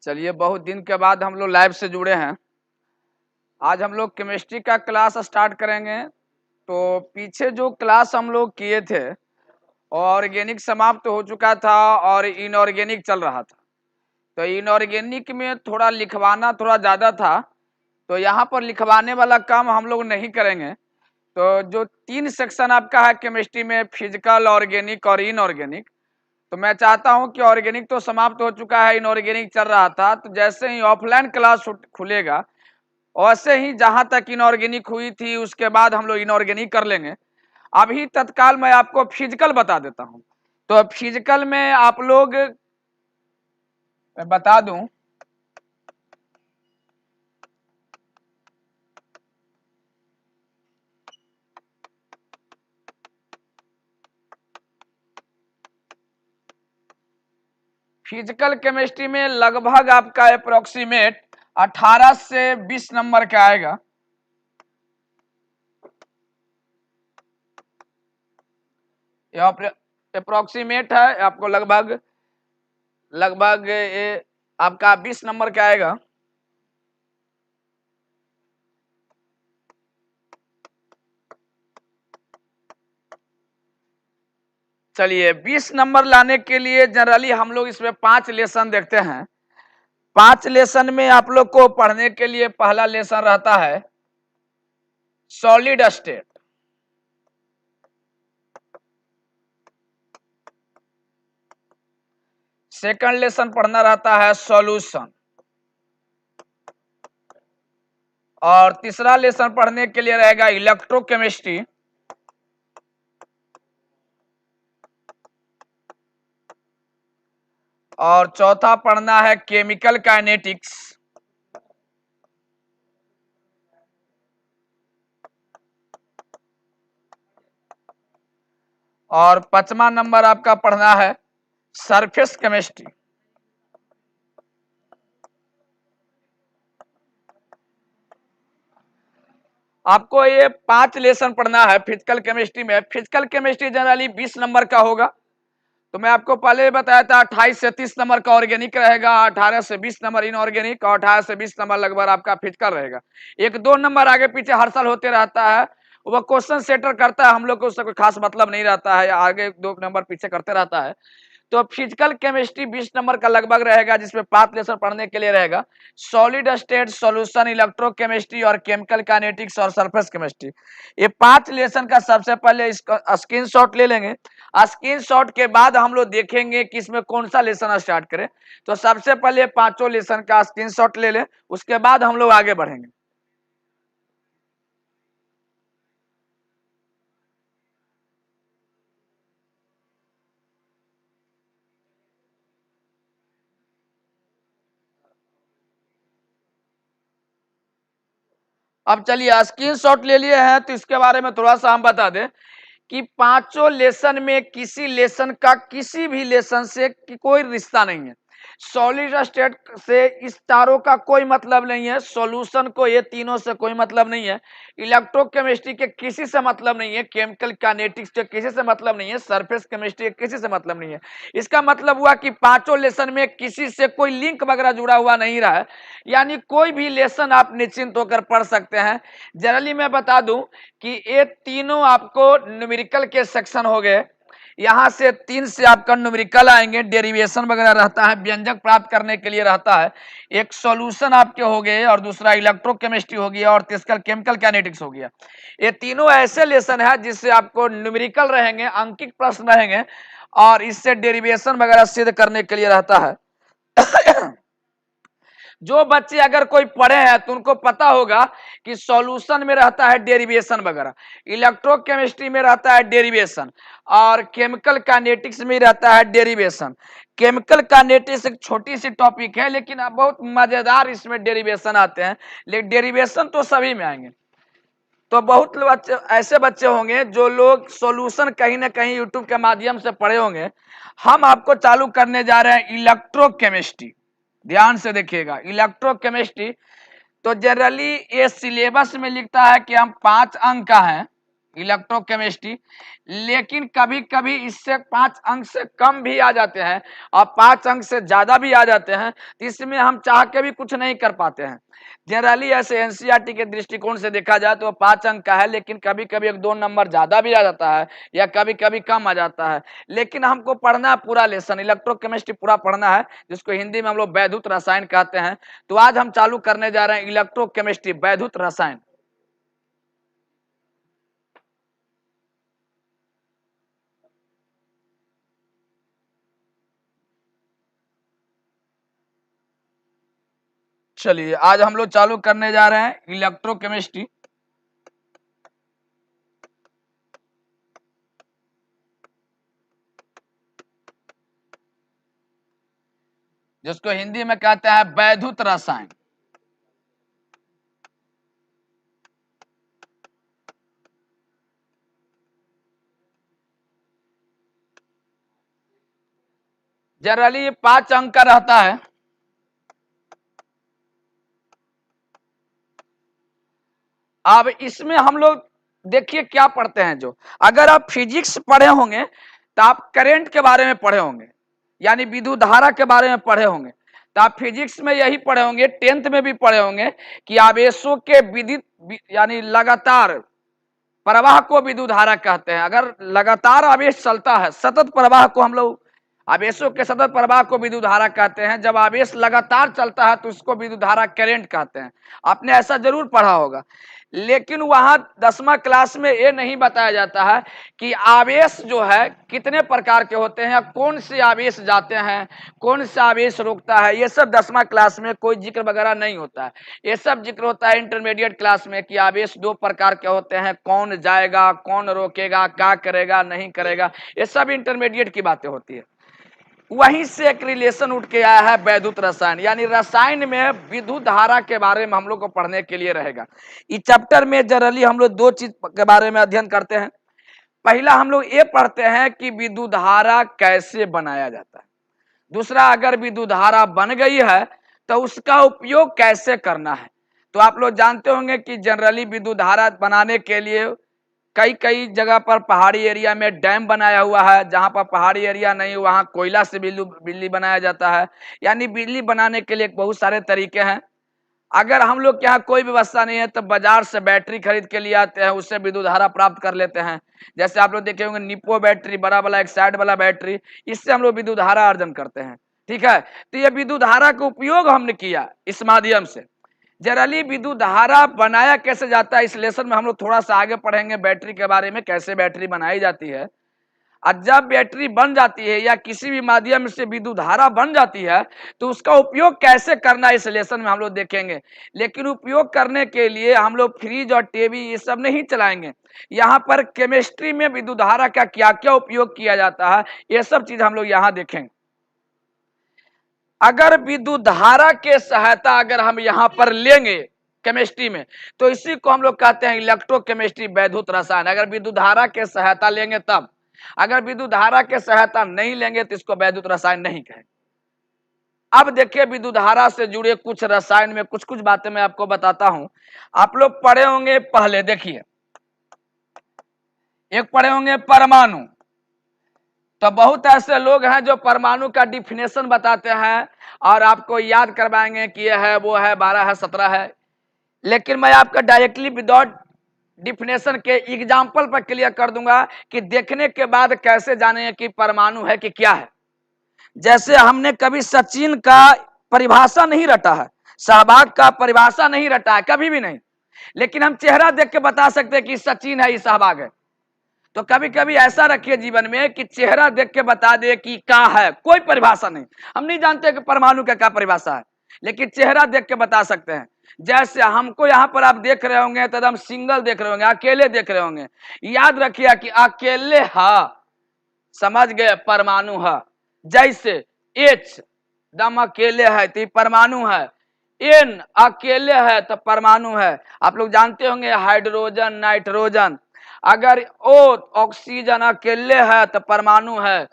चलिए, बहुत दिन के बाद हम लोग लाइव से जुड़े हैं। आज हम लोग केमिस्ट्री का क्लास स्टार्ट करेंगे। तो पीछे जो क्लास हम लोग किए थे, ऑर्गेनिक समाप्त हो चुका था और इनऑर्गेनिक चल रहा था। तो इनऑर्गेनिक में थोड़ा लिखवाना थोड़ा ज़्यादा था, तो यहाँ पर लिखवाने वाला काम हम लोग नहीं करेंगे। तो जो 3 सेक्शन आपका है केमिस्ट्री में, फिजिकल, ऑर्गेनिक और इनऑर्गेनिक, तो मैं चाहता हूं कि ऑर्गेनिक तो समाप्त हो चुका है, इनऑर्गेनिक चल रहा था। तो जैसे ही ऑफलाइन क्लास खुलेगा, वैसे ही जहां तक इनऑर्गेनिक हुई थी उसके बाद हम लोग इनऑर्गेनिक कर लेंगे। अभी तत्काल मैं आपको फिजिकल बता देता हूं। तो फिजिकल में आप लोग, मैं बता दूं, फिजिकल केमिस्ट्री में लगभग आपका अप्रोक्सीमेट 18 से 20 नंबर का आएगा। अप्रोक्सीमेट है, आपको लगभग लगभग ये आपका 20 नंबर का आएगा। चलिए, 20 नंबर लाने के लिए जनरली हम लोग इसमें 5 लेसन देखते हैं। 5 लेसन में आप लोग को पढ़ने के लिए पहला लेसन रहता है सॉलिड स्टेट। सेकंड लेसन पढ़ना रहता है सॉल्यूशन। और तीसरा लेसन पढ़ने के लिए रहेगा इलेक्ट्रोकेमिस्ट्री। और चौथा पढ़ना है केमिकल काइनेटिक्स। और 5वां नंबर आपका पढ़ना है सरफेस केमिस्ट्री। आपको ये 5 लेसन पढ़ना है फिजिकल केमिस्ट्री में। फिजिकल केमिस्ट्री जनरली 20 नंबर का होगा। तो मैं आपको पहले बताया था 28 से 30 नंबर का ऑर्गेनिक रहेगा, 18 से 20 नंबर इनऑर्गेनिक और 18 से 20 नंबर लगभग आपका फिजिकल रहेगा। 1-2 नंबर आगे पीछे हर साल होते रहता है, वो क्वेश्चन सेटर करता है, हम लोग को उससे कोई खास मतलब नहीं रहता है, आगे 2 नंबर पीछे करते रहता है। तो फिजिकल केमिस्ट्री 20 नंबर का लगभग रहेगा, जिसमें 5 लेसन पढ़ने के लिए रहेगा सॉलिड स्टेट, सॉल्यूशन, इलेक्ट्रोकेमिस्ट्री और केमिकल काइनेटिक्स और सरफेस केमिस्ट्री। ये 5 लेसन का सबसे पहले इसका स्क्रीनशॉट ले लेंगे। स्क्रीनशॉट के बाद हम लोग देखेंगे कि इसमें कौन सा लेसन स्टार्ट करें। तो सबसे पहले 5 लेसन का स्क्रीनशॉट ले लें, उसके बाद हम लोग आगे बढ़ेंगे। अब चलिए, स्क्रीनशॉट ले लिए हैं तो इसके बारे में थोड़ा सा हम बता दें कि 5 लेसन में किसी लेसन का किसी भी लेसन से कोई रिश्ता नहीं है। सॉलिड स्टेट से इस तारों का कोई मतलब नहीं है, सॉल्यूशन को ये तीनों से कोई मतलब नहीं है, इलेक्ट्रोकेमिस्ट्री के किसी से मतलब नहीं है, केमिकल काइनेटिक्स के किसी से मतलब नहीं है, सरफेस केमिस्ट्री के किसी से मतलब नहीं है। इसका मतलब हुआ कि 5 लेसन में किसी से कोई लिंक वगैरह जुड़ा हुआ नहीं रहा है, यानी कोई भी लेसन आप निश्चिंत होकर पढ़ सकते हैं। जनरली मैं बता दूं कि ये तीनों आपको न्यूमेरिकल के सेक्शन हो गए। यहां से 3 से आपका न्यूमेरिकल आएंगे, डेरिवेशन वगैरह रहता है, व्यंजक प्राप्त करने के लिए रहता है। एक सॉल्यूशन आपके हो गए और दूसरा इलेक्ट्रोकेमिस्ट्री हो गया और तीसरा केमिकल काइनेटिक्स हो गया। ये तीनों ऐसे लेसन है जिससे आपको न्यूमेरिकल रहेंगे, अंकित प्रश्न रहेंगे और इससे डेरिवेशन वगैरह सिद्ध करने के लिए रहता है। जो बच्चे अगर कोई पढ़े हैं तो उनको पता होगा कि सॉल्यूशन में रहता है डेरिवेशन वगैरह, इलेक्ट्रोकेमिस्ट्री में रहता है डेरिवेशन और केमिकल काइनेटिक्स में रहता है डेरिवेशन। केमिकल काइनेटिक्स एक छोटी सी टॉपिक है, लेकिन अब बहुत मजेदार इसमें डेरिवेशन आते हैं। लेकिन डेरिवेशन तो सभी में आएंगे। तो बहुत बच्चे ऐसे बच्चे होंगे जो लोग सॉल्यूशन कहीं ना कहीं यूट्यूब के माध्यम से पढ़े होंगे। हम आपको चालू करने जा रहे हैं इलेक्ट्रोकेमिस्ट्री। ध्यान से देखिएगा, इलेक्ट्रोकेमिस्ट्री तो जनरली ये सिलेबस में लिखता है कि हम 5 अंक का है इलेक्ट्रोकेमिस्ट्री, लेकिन कभी कभी इससे 5 अंक से कम भी आ जाते हैं और 5 अंक से ज्यादा भी आ जाते हैं, तो इसमें हम चाह के भी कुछ नहीं कर पाते हैं। जनरली ऐसे एनसीईआरटी के दृष्टिकोण से देखा जाए तो 5 अंक का है, लेकिन कभी कभी 1-2 नंबर ज्यादा भी आ जाता है या कभी कभी कम आ जाता है। लेकिन हमको पढ़ना है पूरा लेसन, इलेक्ट्रोकेमिस्ट्री पूरा पढ़ना है, जिसको हिंदी में हम लोग वैद्युत रसायन कहते हैं। तो आज हम चालू करने जा रहे हैं इलेक्ट्रोकेमिस्ट्री, वैद्युत रसायन। चलिए आज हम लोग चालू करने जा रहे हैं इलेक्ट्रोकेमिस्ट्री। जिसको हिंदी में कहते हैं वैद्युत रसायन। जनरली ये 5 अंक का रहता है। अब इसमें हम लोग देखिए क्या पढ़ते हैं। जो अगर आप फिजिक्स पढ़े होंगे तो आप करंट के बारे में पढ़े होंगे, यानी विद्युत धारा के बारे में पढ़े होंगे। तो आप फिजिक्स में यही पढ़े होंगे, 10th में भी पढ़े होंगे कि आवेशों के विद्युत यानी लगातार प्रवाह को विद्युत धारा कहते हैं। अगर लगातार आवेश चलता है, सतत प्रवाह को हम लोग, आवेशों के सतत प्रवाह को विद्युत धारा कहते हैं। जब आवेश लगातार चलता है तो उसको विद्युत धारा करंट कहते हैं। आपने ऐसा जरूर पढ़ा होगा, लेकिन वहां 10वीं क्लास में ये नहीं बताया जाता है कि आवेश जो है कितने प्रकार के होते हैं, कौन से आवेश जाते हैं, कौन सा आवेश रोकता है। ये सब 10वीं क्लास में कोई जिक्र वगैरह नहीं होता है। ये सब जिक्र होता है इंटरमीडिएट क्लास में कि आवेश 2 प्रकार के होते हैं, कौन जाएगा, कौन रोकेगा, क्या करेगा, नहीं करेगा। ये सब इंटरमीडिएट की बातें होती है। वहीं से एक रिलेशन उठ के आया है वैद्युत रसायन, यानी रसायन में विद्युत धारा के बारे में हम लोग को पढ़ने के लिए रहेगा। इस चैप्टर में जनरली हम लोग 2 चीज के बारे में अध्ययन करते हैं। पहला हम लोग ये पढ़ते हैं कि विद्युत धारा कैसे बनाया जाता है। दूसरा, अगर विद्युत धारा बन गई है तो उसका उपयोग कैसे करना है। तो आप लोग जानते होंगे कि जनरली विद्युत धारा बनाने के लिए कई कई जगह पर पहाड़ी एरिया में डैम बनाया हुआ है। जहां पर पहाड़ी एरिया नहीं, वहां कोयला से बिजली बनाया जाता है। यानी बिजली बनाने के लिए बहुत सारे तरीके हैं। अगर हम लोग के यहाँ कोई व्यवस्था नहीं है तो बाजार से बैटरी खरीद के लिए आते हैं, उससे विद्युत धारा प्राप्त कर लेते हैं। जैसे आप लोग देखे होंगे निप्पो बैटरी, बड़ा वाला एक साइड वाला बैटरी, इससे हम लोग विद्युत धारा अर्जन करते हैं। ठीक है, तो ये विद्युत धारा का उपयोग हमने किया इस माध्यम से। जनरली विद्युत धारा बनाया कैसे जाता है, इस लेसन में हम लोग थोड़ा सा आगे पढ़ेंगे बैटरी के बारे में, कैसे बैटरी बनाई जाती है। और जब बैटरी बन जाती है या किसी भी माध्यम से विद्युत धारा बन जाती है तो उसका उपयोग कैसे करना इस लेसन में हम लोग देखेंगे। लेकिन उपयोग करने के लिए हम लोग फ्रिज और टीवी ये सब नहीं चलाएंगे। यहाँ पर केमिस्ट्री में विद्युत धारा का क्या क्या उपयोग किया जाता है, ये सब चीज हम लोग यहाँ देखेंगे। अगर विद्युत धारा के सहायता अगर हम यहाँ पर लेंगे केमिस्ट्री में, तो इसी को हम लोग कहते हैं इलेक्ट्रोकेमिस्ट्री, वैद्युत रसायन। अगर विद्युत धारा के सहायता लेंगे तब, अगर विद्युत धारा के सहायता नहीं लेंगे तो इसको वैद्युत रसायन नहीं कहेंगे। अब देखिए विद्युत धारा से जुड़े कुछ रसायन में कुछ कुछ बातें मैं आपको बताता हूं। आप लोग पढ़े होंगे, पहले देखिए एक पढ़े होंगे परमाणु। तो बहुत ऐसे लोग हैं जो परमाणु का डिफिनेशन बताते हैं और आपको याद करवाएंगे कि यह है, वो है, 12 है, 17 है। लेकिन मैं आपका डायरेक्टली विदाउट डिफिनेशन के एग्जाम्पल पर क्लियर कर दूंगा कि देखने के बाद कैसे जाने कि परमाणु है कि क्या है। जैसे हमने कभी सचिन का परिभाषा नहीं रटा है, सहवाग का परिभाषा नहीं रटा है, कभी भी नहीं। लेकिन हम चेहरा देख के बता सकते हैं कि सचिन है, ये सहवाग है। तो कभी कभी ऐसा रखिए जीवन में कि चेहरा देख के बता दे कि क्या है, कोई परिभाषा नहीं। हम नहीं जानते कि परमाणु का क्या परिभाषा है, लेकिन चेहरा देख के बता सकते हैं। जैसे हमको यहाँ पर आप देख रहे होंगे तो एकदम सिंगल देख रहे होंगे, अकेले देख रहे होंगे। याद रखिए कि अकेले है, समझ गए, परमाणु है। जैसे एच दम अकेले है तो परमाणु है, एन अकेले है तो परमाणु है। आप लोग जानते होंगे हाइड्रोजन, नाइट्रोजन। अगर ओ ऑक्सीजन अकेले है तो परमाणु है।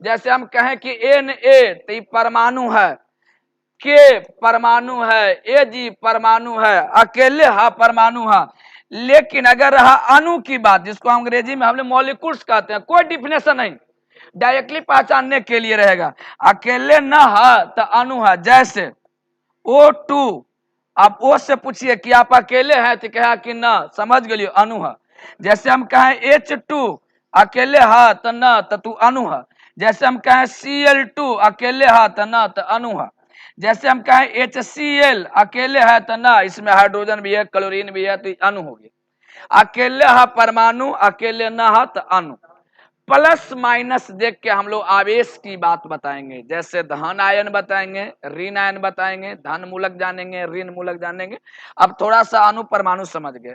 जैसे हम कहें कि एन ए तो परमाणु है, के परमाणु है, ए जी परमाणु है, अकेले है परमाणु है। लेकिन अगर रहा अणु की बात, जिसको अंग्रेजी में हमने मॉलिक्यूल्स कहते हैं, कोई डिफिनेशन नहीं, डायरेक्टली पहचानने के लिए रहेगा। अकेले न है तो अणु है। जैसे O2, आप O से पूछिए कि आप अकेले हैं तो कहा कि ना, समझ गए अणु है। जैसे हम कहें H2 अकेले है तो न, तो तू अणु है। जैसे हम कहें Cl2 अकेले है तो न, तो अणु है। जैसे हम कहें HCl अकेले है तो ना, इसमें हाइड्रोजन भी है, क्लोरीन भी है, तो अणु हो गया। अकेले है परमाणु, अकेले न है तो अणु। प्लस माइनस देख के हम लोग आवेश की बात बताएंगे। जैसे धन आयन बताएंगे, ऋण आयन बताएंगे, धन मूलक जानेंगे, ऋण मूलक जानेंगे। अब थोड़ा सा अणु परमाणु समझ गए,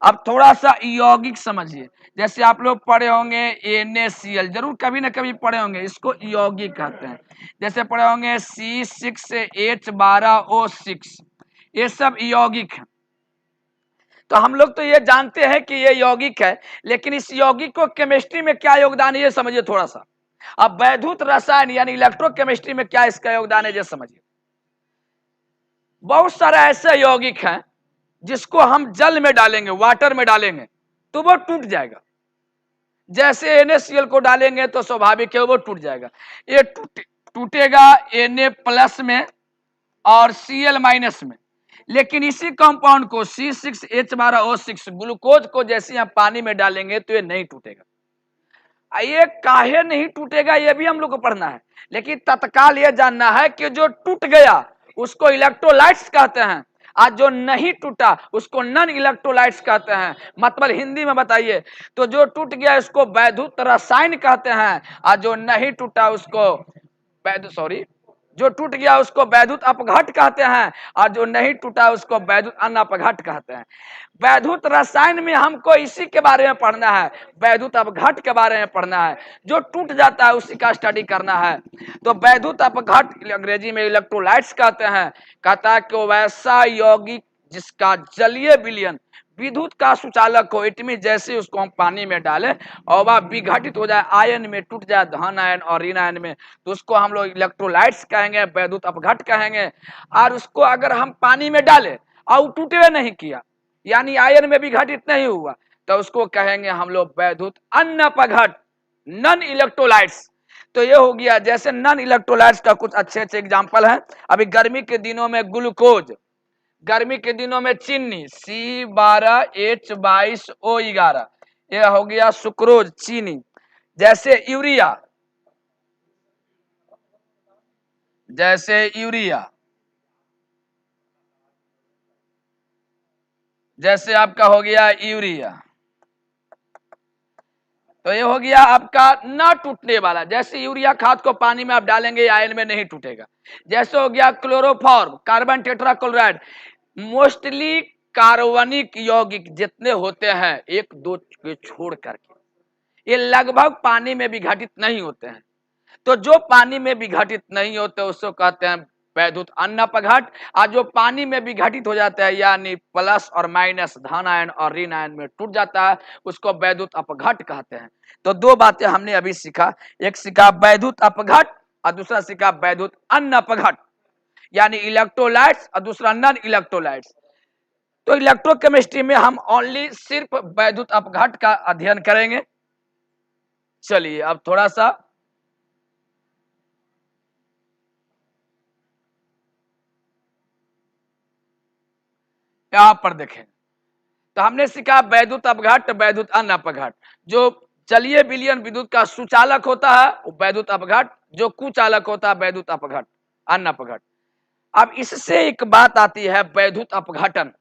अब थोड़ा सा यौगिक समझिए। जैसे आप लोग पढ़े होंगे NaCl, जरूर कभी ना कभी पढ़े होंगे, इसको यौगिक कहते हैं। जैसे पढ़े होंगे C6H12O6, ये सब यौगिक है। तो हम लोग तो ये जानते हैं कि ये यौगिक है, लेकिन इस यौगिक को केमिस्ट्री में क्या योगदान है ये समझिए थोड़ा सा। अब वैद्युत रसायन यानी इलेक्ट्रोकेमिस्ट्री में क्या इसका योगदान है ये समझिए। बहुत सारा ऐसे यौगिक हैं जिसको हम जल में डालेंगे, वाटर में डालेंगे तो वो टूट जाएगा। जैसे NaCl को डालेंगे तो स्वाभाविक है वो टूट जाएगा। ये टूटेगा Na+ में और Cl- में। लेकिन इसी कंपाउंड को C6H12O6 ग्लूकोज को जैसे हम पानी में डालेंगे तो ये नहीं टूटेगा। ये काहे नहीं टूटेगा ये भी हम लोग को पढ़ना है, लेकिन तत्काल ये जानना है कि जो टूट गया उसको इलेक्ट्रोलाइट्स कहते हैं, आज जो नहीं टूटा उसको नॉन इलेक्ट्रोलाइट्स कहते हैं। मतलब हिंदी में बताइए तो जो टूट गया उसको वैद्युत रसायन कहते हैं, और जो नहीं टूटा उसको जो टूट गया उसको वैद्युत अपघट कहते हैं, और जो नहीं टूटा उसको वैद्युत अनअपघट कहते हैं। वैद्युत रसायन में हमको इसी के बारे में पढ़ना है, वैद्युत अपघट के बारे में पढ़ना है, जो टूट जाता है उसी का स्टडी करना है। तो वैद्युत अपघट अंग्रेजी में इलेक्ट्रोलाइट्स कहते हैं। कहता है कि वैसा यौगिक जिसका जलीय विलयन विद्युत का सुचालक हो, इटमी जैसे उसको हम पानी में डालें और वह विघटित हो जाए, आयन में टूट जाए, धन आयन और ऋण आयन में, तो उसको हम लोग इलेक्ट्रोलाइट्स कहेंगे, वैद्युत अपघट कहेंगे। और उसको अगर हम पानी में डालें और टूटे नहीं किया, यानी आयन में विघटित नहीं हुआ, तो उसको कहेंगे हम लोग वैद्युत अनअपघट, नॉन इलेक्ट्रोलाइट्स। तो ये हो गया। जैसे नॉन इलेक्ट्रोलाइट्स का कुछ अच्छे अच्छे एग्जाम्पल हैं। अभी गर्मी के दिनों में ग्लूकोज, गर्मी के दिनों में चीनी C12H22O11, यह हो गया सुक्रोज चीनी। जैसे यूरिया, जैसे आपका हो गया यूरिया, तो ये हो गया आपका ना टूटने वाला। जैसे यूरिया खाद को पानी में आप डालेंगे आयन में नहीं टूटेगा। जैसे हो गया क्लोरोफॉर्म, कार्बन टेट्राक्लोराइड। मोस्टली कार्बनिक यौगिक जितने होते हैं, एक दो के छोड़ करके, ये लगभग पानी में विघटित नहीं होते हैं। तो जो पानी में विघटित नहीं होते उसको कहते हैं वैद्युत अनअपघट। और जो पानी में विघटित हो जाता है यानी प्लस और माइनस, धन आयन और ऋण आयन में टूट जाता है, उसको वैद्युत अपघट कहते हैं। तो दो बातें हमने अभी सीखा, एक सीखा वैद्युत अपघट और दूसरा सीखा वैद्युत अनअपघट, यानी इलेक्ट्रोलाइट्स और दूसरा नॉन इलेक्ट्रोलाइट्स। तो इलेक्ट्रोकेमिस्ट्री में हम ओनली सिर्फ वैद्युत अपघट का अध्ययन करेंगे। चलिए अब थोड़ा सा यहां पर देखें। तो हमने सीखा वैद्युत अपघट, वैद्युत अनअपघट। जो जलीय विलयन विद्युत का सुचालक होता है वो वैद्युत अपघट, जो कुचालक होता है वैद्युत अपघट, अनअपघट। अब इससे एक बात आती है वैद्युत अपघटन।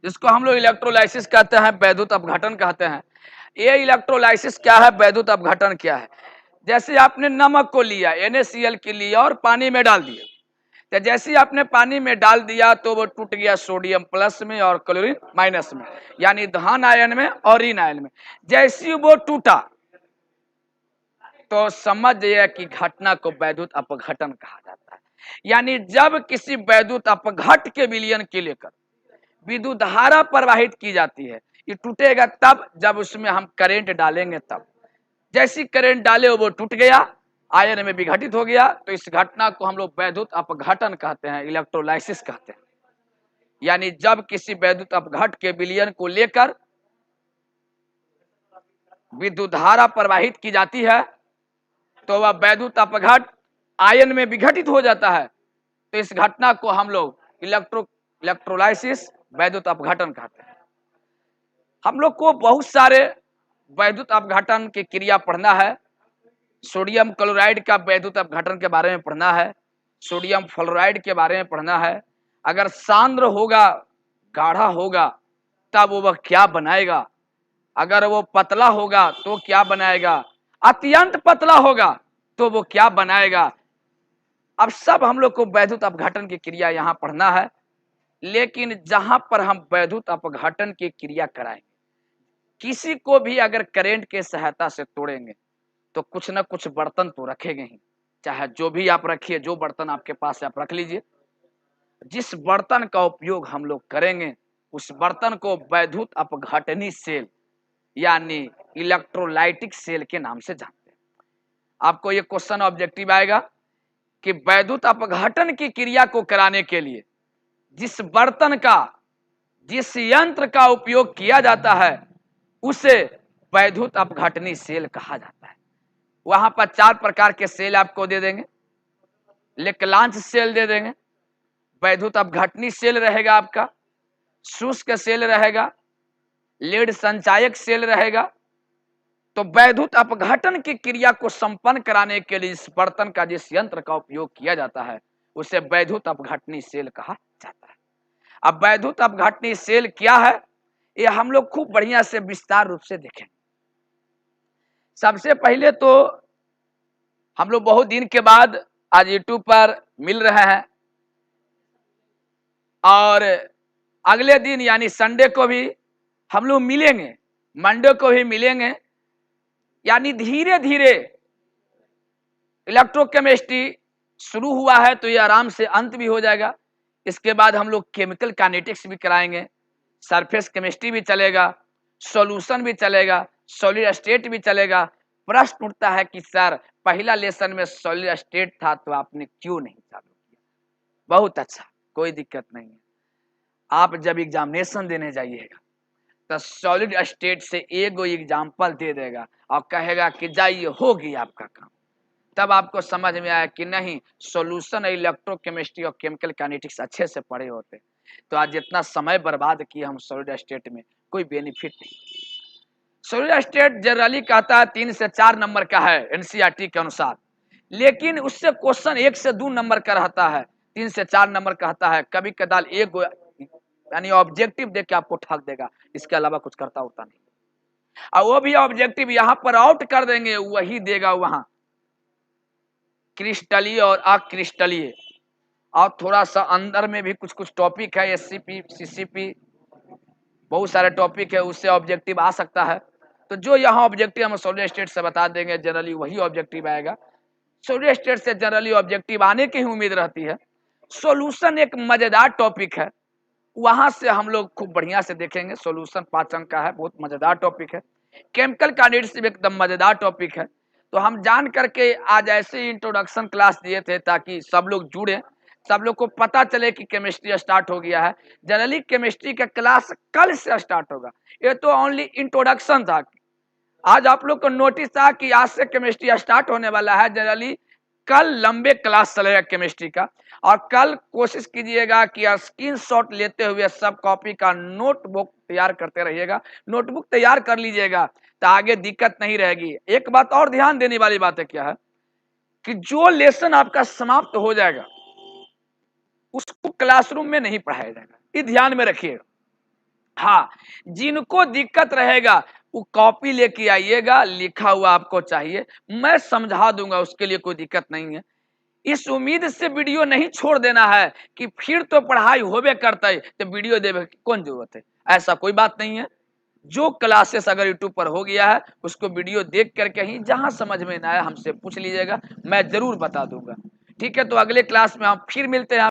जिसको हम लोग इलेक्ट्रोलाइसिस कहते हैं, वैद्युत अपघटन कहते हैं। ये इलेक्ट्रोलाइसिस क्या है, वैद्युत अपघटन क्या है। जैसे आपने नमक को लिया, NaCl के लिया और पानी में डाल दिया, तो जैसे ही आपने पानी में डाल दिया तो वो टूट गया सोडियम प्लस में और क्लोरीन माइनस में, यानी धन आयन में और ऋण आयन में। जैसे वो टूटा तो समझिए कि घटना को वैद्युत अपघटन कहा जाता है। यानी जब किसी वैद्युत अपघट के विलयन के लेकर विद्युत धारा प्रवाहित की जाती है, ये टूटेगा तब जब उसमें हम करंट डालेंगे तब। जैसी करंट डाले वो टूट गया, आयन में विघटित हो गया, तो इस घटना को हम लोग वैद्युत अपघटन कहते हैं, इलेक्ट्रोलाइसिस कहते हैं। यानी जब किसी वैद्युत अपघट के विलयन को लेकर विद्युत धारा प्रवाहित की जाती है तो वह वैद्युत अपघट आयन में विघटित हो जाता है, तो इस घटना को हम लोग इलेक्ट्रोलाइसिस वैद्युत अपघटन कहते हैं। हम लोग को बहुत सारे वैद्युत अपघटन की क्रिया पढ़ना है। सोडियम क्लोराइड का वैद्युत अपघटन के बारे में पढ़ना है, सोडियम फ्लोराइड के बारे में पढ़ना है। अगर सांद्र होगा, गाढ़ा होगा, तब वह क्या बनाएगा, अगर वो पतला होगा तो क्या बनाएगा, अत्यंत पतला होगा तो वो क्या बनाएगा। अब सब हम लोग को वैद्युत अपघटन की क्रिया यहाँ पढ़ना है। लेकिन जहां पर हम वैद्युत अपघटन की क्रिया कराएंगे, किसी को भी अगर करंट के सहायता से तोड़ेंगे तो कुछ ना कुछ बर्तन तो रखेंगे ही, चाहे जो भी आप रखिए, जो बर्तन आपके पास है आप रख लीजिए। जिस बर्तन का उपयोग हम लोग करेंगे उस बर्तन को वैद्युत अपघटनी सेल यानी इलेक्ट्रोलाइटिक सेल के नाम से जानते हैं। आपको ये क्वेश्चन ऑब्जेक्टिव आएगा कि वैद्युत अपघटन की क्रिया को कराने के लिए जिस बर्तन का, जिस यंत्र का उपयोग किया जाता है उसे वैद्युत अपघटनी सेल कहा जाता है। वहां पर 4 प्रकार के सेल आपको दे देंगे। लेक्लांच सेल दे देंगे, वैद्युत अपघटनी सेल रहेगा आपका, शुष्क सेल रहेगा, लीड संचायक सेल रहेगा। तो वैद्युत अपघटन की क्रिया को संपन्न कराने के लिए इस बर्तन का, जिस यंत्र का उपयोग किया जाता है उसे वैद्युत अपघटनी सेल कहा जाता है। अब वैद्युत अपघटनी सेल क्या है, ये हम लोग खूब बढ़िया से विस्तार रूप से देखें। सबसे पहले तो हम लोग बहुत दिन के बाद आज यूट्यूब पर मिल रहे हैं और अगले दिन यानी संडे को भी हम लोग मिलेंगे, मंडे को भी मिलेंगे। यानी धीरे धीरे इलेक्ट्रोकेमिस्ट्री शुरू हुआ है तो ये आराम से अंत भी हो जाएगा। इसके बाद हम लोग केमिकल काइनेटिक्स भी कराएंगे, सरफेस केमिस्ट्री भी चलेगा, सॉल्यूशन भी चलेगा, सॉलिड स्टेट भी चलेगा। प्रश्न उठता है कि सर पहला लेसन में सॉलिड स्टेट था तो आपने क्यों नहीं चालू किया? बहुत अच्छा, कोई दिक्कत नहीं है। आप जब एग्जामिनेशन देने जाइएगा तो सॉलिड स्टेट से एक एग्जाम्पल दे देगा और कहेगा कि जाइए हो गया आपका काम, तब आपको समझ में आया कि नहीं सॉल्यूशन इलेक्ट्रोकेमिस्ट्री और केमिकल काइनेटिक्स अच्छे से पढ़े होते। तो आज जितना समय बर्बाद किया हम सॉलिड स्टेट में, कोई बेनिफिट नहीं। सॉलिड स्टेट जनरली कहता है 3 से 4 नंबर का है एनसीईआरटी के अनुसार, लेकिन उससे क्वेश्चन 1 से 2 नंबर का रहता है, 3 से 4 नंबर कहता है। कभी कदाल एक यानी ऑब्जेक्टिव देख के आपको ठग देगा, इसके अलावा कुछ करता होता नहीं। और वो भी ऑब्जेक्टिव यहाँ पर आउट कर देंगे, वही देगा वहां क्रिस्टलीय और अक्रिस्टलीय। और थोड़ा सा अंदर में भी कुछ कुछ टॉपिक है, एससीपी सीसीपी बहुत सारे टॉपिक है, उससे ऑब्जेक्टिव आ सकता है। तो जो यहाँ ऑब्जेक्टिव हम सॉलिड स्टेट से बता देंगे जनरली वही ऑब्जेक्टिव आएगा। सॉलिड स्टेट से जनरली ऑब्जेक्टिव आने की ही उम्मीद रहती है। सॉल्यूशन एक मजेदार टॉपिक है, वहां से हम लोग खूब बढ़िया से देखेंगे। सॉल्यूशन 5 अंक का है, बहुत मजेदार टॉपिक है। केमिकल काइनेटिक्स भी एकदम मजेदार टॉपिक है। तो हम जान करके आज ऐसे इंट्रोडक्शन क्लास दिए थे ताकि सब लोग जुड़े, सब लोग को पता चले कि केमिस्ट्री स्टार्ट हो गया है। जनरली केमिस्ट्री का क्लास कल से स्टार्ट होगा, ये तो ओनली इंट्रोडक्शन था। आज आप लोग को नोटिस था कि आज से केमिस्ट्री स्टार्ट होने वाला है। जनरली कल लंबे क्लास चलेगा केमिस्ट्री का, और कल कोशिश कीजिएगा कि स्क्रीनशॉट लेते हुए सब कॉपी का नोटबुक तैयार करते रहिएगा। नोटबुक तैयार कर लीजिएगा तो आगे दिक्कत नहीं रहेगी। एक बात और ध्यान देने वाली बात है क्या है कि जो लेसन आपका समाप्त हो जाएगा उसको क्लासरूम में नहीं पढ़ाया जाएगा, ये ध्यान में रखिएगा। हाँ, जिनको दिक्कत रहेगा वो कॉपी लेके आइएगा, लिखा हुआ आपको चाहिए, मैं समझा दूंगा, उसके लिए कोई दिक्कत नहीं है। इस उम्मीद से वीडियो नहीं छोड़ देना है कि फिर तो पढ़ाई होबे करता है तो वीडियो देवे की कौन जरूरत है, ऐसा कोई बात नहीं है। जो क्लासेस अगर यूट्यूब पर हो गया है उसको वीडियो देख करके ही जहां समझ में ना आया हमसे पूछ लीजिएगा, मैं जरूर बता दूंगा। ठीक है, तो अगले क्लास में हम फिर मिलते हैं।